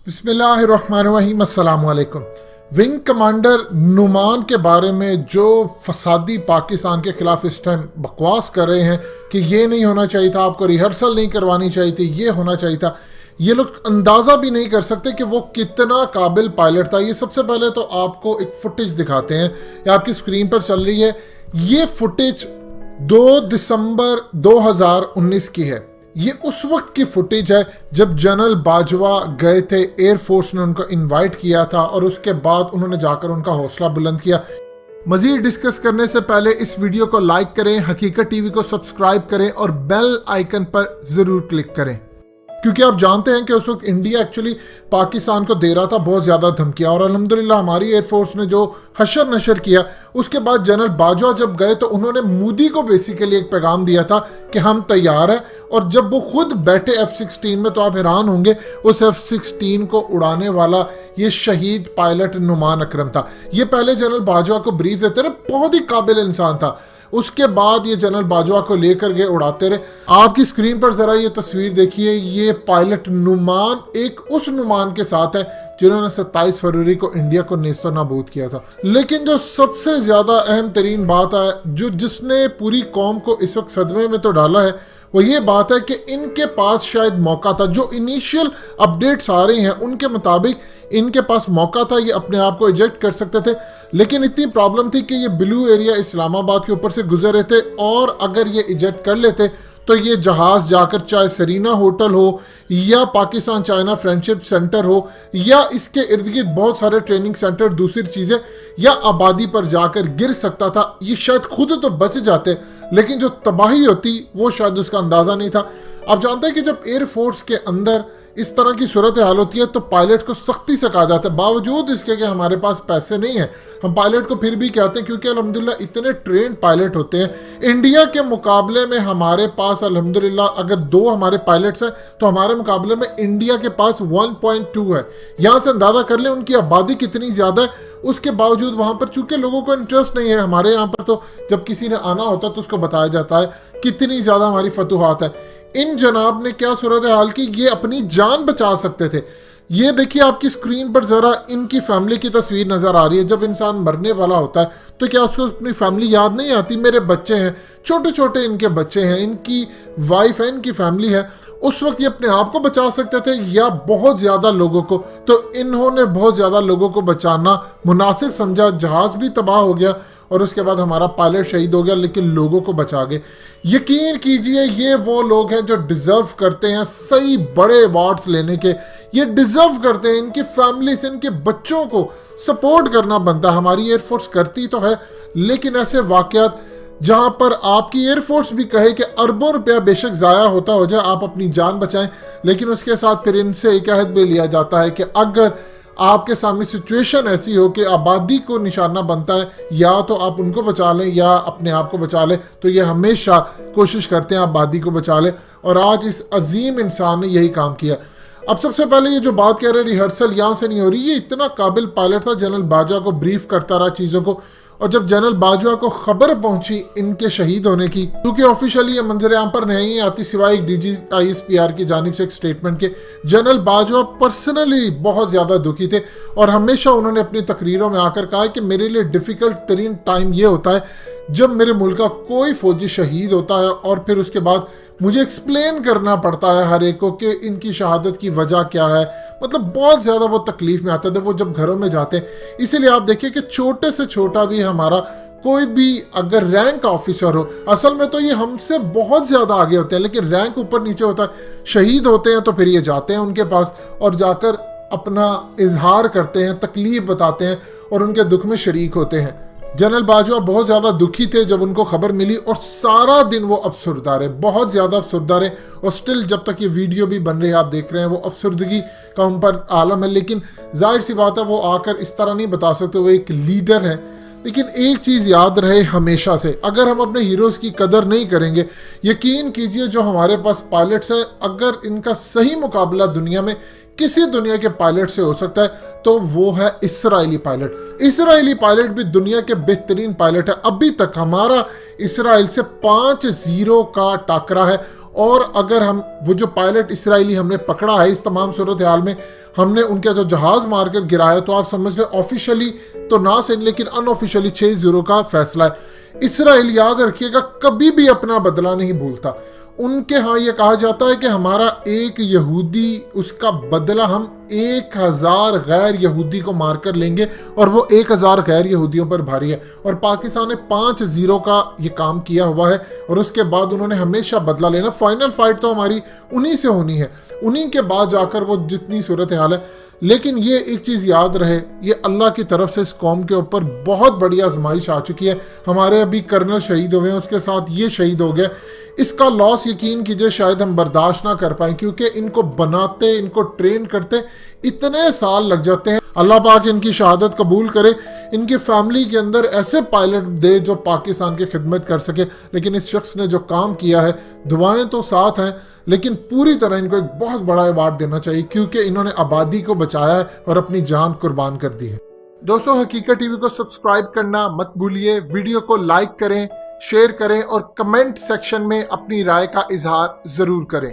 बिस्मिल्लाहिर्रहमानिर्रहीम, अस्सलाम वालेकुम। विंग कमांडर नुमान के बारे में जो फसादी पाकिस्तान के खिलाफ इस टाइम बकवास कर रहे हैं कि ये नहीं होना चाहिए था, आपको रिहर्सल नहीं करवानी चाहिए थी, ये होना चाहिए था, ये लोग अंदाज़ा भी नहीं कर सकते कि वो कितना काबिल पायलट था। ये सबसे पहले तो आपको एक फुटेज दिखाते हैं, ये आपकी स्क्रीन पर चल रही है। ये फुटेज 2 दिसंबर 2019 की है। ये उस वक्त की फुटेज है जब जनरल बाजवा गए थे, एयरफोर्स ने उनको इनवाइट किया था और उसके बाद उन्होंने जाकर उनका हौसला बुलंद किया। मजीद डिस्कस करने से पहले इस वीडियो को लाइक करें, हकीकत टीवी को सब्सक्राइब करें और बेल आइकन पर जरूर क्लिक करें, क्योंकि आप जानते हैं कि उस वक्त इंडिया एक्चुअली पाकिस्तान को दे रहा था बहुत ज़्यादा धमकियाँ, और अल्हम्दुलिल्लाह हमारी एयरफोर्स ने जो हशर नशर किया। उसके बाद जनरल बाजवा जब गए तो उन्होंने मोदी को बेसिकली एक पैगाम दिया था कि हम तैयार हैं, और जब वो खुद बैठे F-16 में तो आप हैरान होंगे उस F-16 को उड़ाने वाला ये शहीद पायलट नुमान अकरम था। ये पहले जनरल बाजवा को ब्रीफ देते रहे, बहुत ही काबिल इंसान था। उसके बाद ये जनरल बाजवा को लेकर गए, उड़ाते रहे। आपकी स्क्रीन पर जरा ये तस्वीर देखिए, ये पायलट नुमान एक उस नुमान के साथ है जिन्होंने 27 फरवरी को इंडिया को नेस्तो नाबूद किया था। लेकिन जो सबसे ज्यादा अहम तरीन बात है, जो जिसने पूरी कौम को इस वक्त सदमे में तो डाला है, वो ये बात है कि इनके पास शायद मौका था। जो इनिशियल अपडेट्स आ रही हैं उनके मुताबिक इनके पास मौका था, ये अपने आप को इजेक्ट कर सकते थे, लेकिन इतनी प्रॉब्लम थी कि ये ब्लू एरिया इस्लामाबाद के ऊपर से गुजर रहे थे, और अगर ये इजेक्ट कर लेते तो ये जहाज जाकर चाहे सरीना होटल हो या पाकिस्तान चाइना फ्रेंडशिप सेंटर हो या इसके इर्द गिर्द बहुत सारे ट्रेनिंग सेंटर, दूसरी चीज़ें, या आबादी पर जाकर गिर सकता था। ये शायद खुद तो बच जाते, लेकिन जो तबाही होती वो शायद उसका अंदाज़ा नहीं था। आप जानते हैं कि जब एयरफोर्स के अंदर इस तरह की सूरत हाल होती है तो पायलट को सख्ती से कहा जाता है, बावजूद इसके कि हमारे पास पैसे नहीं है, हम पायलट को फिर भी कहते हैं, क्योंकि अल्हम्दुलिल्लाह इतने ट्रेंड पायलट होते हैं। इंडिया के मुकाबले में हमारे पास अल्हम्दुलिल्लाह अगर 2 हमारे पायलट्स हैं तो हमारे मुकाबले में इंडिया के पास 1.2 है। यहाँ से अंदाज़ा कर लें उनकी आबादी कितनी ज़्यादा है। उसके बावजूद वहाँ पर चूंकि लोगों को इंटरेस्ट नहीं है, हमारे यहाँ पर तो जब किसी ने आना होता तो उसको बताया जाता है कितनी ज़्यादा हमारी फतूहात है। इन जनाब ने क्या सूरत हाल की, ये अपनी जान बचा सकते थे। ये देखिए आपकी स्क्रीन पर जरा इनकी फैमिली की तस्वीर नजर आ रही है। जब इंसान मरने वाला होता है तो क्या उसको अपनी फैमिली याद नहीं आती? मेरे बच्चे हैं, छोटे छोटे इनके बच्चे हैं, इनकी वाइफ है, इनकी फैमिली है। उस वक्त ये अपने आप को बचा सकते थे या बहुत ज़्यादा लोगों को, तो इन्होंने बहुत ज़्यादा लोगों को बचाना मुनासिब समझा। जहाज़ भी तबाह हो गया और उसके बाद हमारा पायलट शहीद हो गया, लेकिन लोगों को बचा गए। यकीन कीजिए ये वो लोग हैं जो डिज़र्व करते हैं सही बड़े अवार्ड्स लेने के। ये डिज़र्व करते हैं, इनकी फैमिली से इनके बच्चों को सपोर्ट करना बनता है। हमारी एयरफोर्स करती तो है, लेकिन ऐसे वाक़यात जहां पर आपकी एयरफोर्स भी कहे कि अरबों रुपया बेशक ज़ाया होता हो जाए, आप अपनी जान बचाएं, लेकिन उसके साथ फिर इनसे एक अहद भी लिया जाता है कि अगर आपके सामने सिचुएशन ऐसी हो कि आबादी को निशाना बनता है, या तो आप उनको बचा लें या अपने आप को बचा लें, तो ये हमेशा कोशिश करते हैं आबादी को बचा लें, और आज इस अजीम इंसान ने यही काम किया। अब सबसे पहले ये जो बात कह रहे हैं रिहर्सल यहाँ से नहीं हो रही, ये इतना काबिल पायलट था, जनरल बाजवा को ब्रीफ करता रहा चीज़ों को, और जब जनरल बाजवा को खबर पहुंची इनके शहीद होने की, क्योंकि ऑफिशियली ये मंजर आम पर नहीं आती सिवाय एक DGISPR की जानिब से एक स्टेटमेंट के, जनरल बाजवा पर्सनली बहुत ज़्यादा दुखी थे, और हमेशा उन्होंने अपनी तकरीरों में आकर कहा कि मेरे लिए डिफ़िकल्ट तरीन टाइम ये होता है जब मेरे मुल्क का कोई फौजी शहीद होता है और फिर उसके बाद मुझे एक्सप्लेन करना पड़ता है हर एक को कि इनकी शहादत की वजह क्या है। मतलब बहुत ज़्यादा वो तकलीफ में आते थे वो जब घरों में जाते। इसीलिए आप देखिए कि छोटे से छोटा भी हमारा कोई भी अगर रैंक ऑफिसर हो, असल में तो ये हमसे बहुत ज़्यादा आगे होते हैं, लेकिन रैंक ऊपर नीचे होता है। शहीद होते हैं तो फिर ये जाते हैं उनके पास और जाकर अपना इजहार करते हैं, तकलीफ बताते हैं और उनके दुख में शरीक होते हैं। जनरल बाजवा बहुत ज़्यादा दुखी थे जब उनको खबर मिली, और सारा दिन वो अफसरदा रहे, बहुत ज़्यादा अफसरदा रहे, और स्टिल जब तक ये वीडियो भी बन रही है आप देख रहे हैं, वो अफसरदगी का उन पर आलम है। लेकिन जाहिर सी बात है वो आकर इस तरह नहीं बता सकते, वो एक लीडर है। लेकिन एक चीज़ याद रहे हमेशा से, अगर हम अपने हीरोज़ की कदर नहीं करेंगे, यकीन कीजिए जो हमारे पास पायलट्स हैं, अगर इनका सही मुकाबला दुनिया में किसी दुनिया के पायलट से हो सकता है तो वो है इसराइली पायलट। इसराइली पायलट भी दुनिया के बेहतरीन पायलट है। अभी तक हमारा इसराइल से 5-0 का टाकरा है, और अगर हम वो जो पायलट इसराइली हमने पकड़ा है, इस तमाम सूरत हाल में हमने उनका जो जहाज मारकर गिराया, तो आप समझ लें ऑफिशियली तो ना सही लेकिन अनऑफिशियली 6-0 का फैसला है। इसराइल याद रखिएगा कभी भी अपना बदला नहीं भूलता। उनके यहाँ ये कहा जाता है कि हमारा एक यहूदी, उसका बदला हम 1000 गैर यहूदी को मारकर लेंगे, और वो 1000 गैर यहूदियों पर भारी है। और पाकिस्तान ने 5-0 का ये काम किया हुआ है, और उसके बाद उन्होंने हमेशा बदला लेना। फाइनल फाइट तो हमारी उन्हीं से होनी है, उन्हीं के बाद जाकर वो जितनी सूरत हाल है। लेकिन ये एक चीज़ याद रहे, ये अल्लाह की तरफ से इस कौम के ऊपर बहुत बड़ी आजमाइश आ चुकी है। हमारे अभी कर्नल शहीद हुए हैं, उसके साथ ये शहीद हो गया। इसका लॉस यकीन कीजिए शायद हम बर्दाश्त ना कर पाए, क्योंकि इनको बनाते, इनको ट्रेन करते इतने साल लग जाते हैं। अल्लाह पाक इनकी शहादत कबूल करे, इनकी फैमिली के अंदर ऐसे पायलट दे जो पाकिस्तान की खिदमत कर सके। लेकिन इस शख्स ने जो काम किया है, दुआएं तो साथ हैं, लेकिन पूरी तरह इनको एक बहुत बड़ा अवार्ड देना चाहिए, क्योंकि इन्होंने आबादी को बचाया है और अपनी जान कुर्बान कर दी है। दोस्तों, हकीकत टीवी को सब्सक्राइब करना मत भूलिए, वीडियो को लाइक करें, शेयर करें और कमेंट सेक्शन में अपनी राय का इजहार जरूर करें।